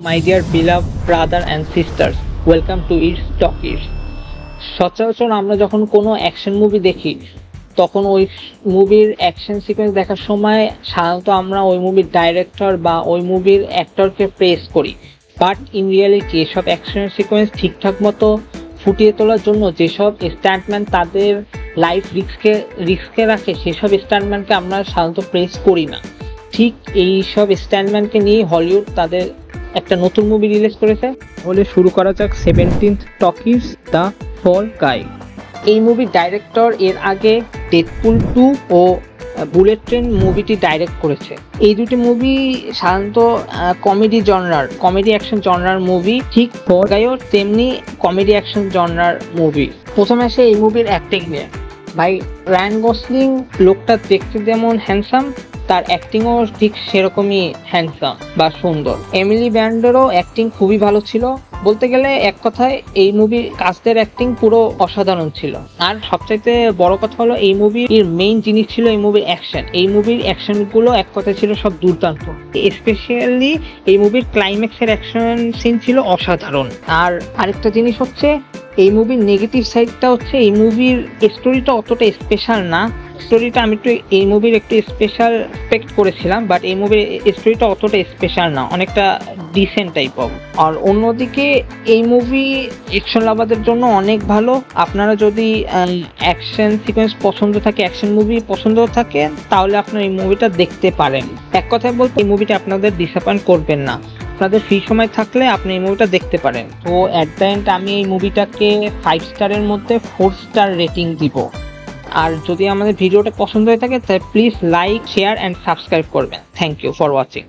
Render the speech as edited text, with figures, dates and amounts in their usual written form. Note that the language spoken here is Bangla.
My dear beloved brother and sisters, welcome to It's Talkies. সচরাচর আমরা যখন কোনো অ্যাকশন মুভি দেখি তখন ওই মুভির অ্যাকশন সিকোয়েন্স দেখার সময় সাধারণত আমরা ওই মুভির ডাইরেক্টর বা ওই মুভির অ্যাক্টরকে প্রেস করি, বাট ইন রিয়েলিটি এসব অ্যাকশন সিকোয়েন্স ঠিকঠাক মতো ফুটিয়ে তোলার জন্য যেসব স্টান্টম্যান তাদের লাইফ রিস্কে রাখে সেসব স্টান্টম্যানকে আমরা সাধারণত প্রেস করি না। ঠিক এই সব স্টান্টম্যানকে নিয়ে হলিউড তাদের একটা নতুন মুভি রিলিজ করেছে। বলে শুরু করা যাক 17th টকিজ দ্য ফল গাই। এই মুভির ডাইরেক্টর এর আগে ডেডপুল 2 ও বুলেট ট্রেন মুভিটি ডাইরেক্ট করেছে। এই দুটি মুভি সাধারণত কমেডি অ্যাকশন জনরার মুভি। ঠিক ফল গাইও তেমনি কমেডি অ্যাকশন জনরার মুভি। প্রথমে আসে এই মুভির অ্যাক্টিং নিয়ে। ভাই রায়ান গসলিং লোকটা দেখতে যেমন হ্যান্ডসাম, তার অ্যাক্টিংও ঠিক সেরকমই হ্যান্ডসাম বা সুন্দর। এমিলি ব্ল্যান্টেরও অ্যাক্টিং খুবই ভালো ছিল। বলতে গেলে এক কথায় এই মুভির কাস্টের অ্যাক্টিং পুরো অসাধারণ ছিল। আর সবচাইতে বড় কথা হলো এই মুভির মেইন জিনিস ছিল এই মুভির অ্যাকশন। এই মুভির অ্যাকশনগুলো এক কথায় ছিল সব দুর্দান্ত। স্পেশালি এই মুভির ক্লাইম্যাক্সের অ্যাকশন সিন ছিল অসাধারণ। আর আরেকটা জিনিস হচ্ছে এই মুভির নেগেটিভ সাইডটা হচ্ছে এই মুভির স্টোরিটা অতটা স্পেশাল না। স্টোরিটা আমি এই মুভির একটু স্পেশাল এক্সপেক্ট করেছিলাম, বাট এই মুভির স্টোরিটা অতটা স্পেশাল না, অনেকটা ডিসেন্ট টাইপ অফ। আর অন্যদিকে এই মুভি অ্যাকশন লাভারদের জন্য অনেক ভালো। আপনারা যদি অ্যাকশন সিকোয়েন্স পছন্দ থাকে, অ্যাকশন মুভি পছন্দ থাকে, তাহলে আপনারা এই মুভিটা দেখতে পারেন। এক কথায় বলতে এই মুভিটা আপনাদের ডিসঅ্যাপয়েন্ট করবেন না। আপনাদের ফ্রি সময় থাকলে আপনি এই মুভিটা দেখতে পারেন। তো অ্যাট দ্য এন্ড আমি এই মুভিটাকে 5 স্টারের মধ্যে 4 স্টার রেটিং দিব। আর যদি আমাদের ভিডিওটা পছন্দ হয়ে থাকে তাহলে please like, share and subscribe করবেন। Thank you for watching.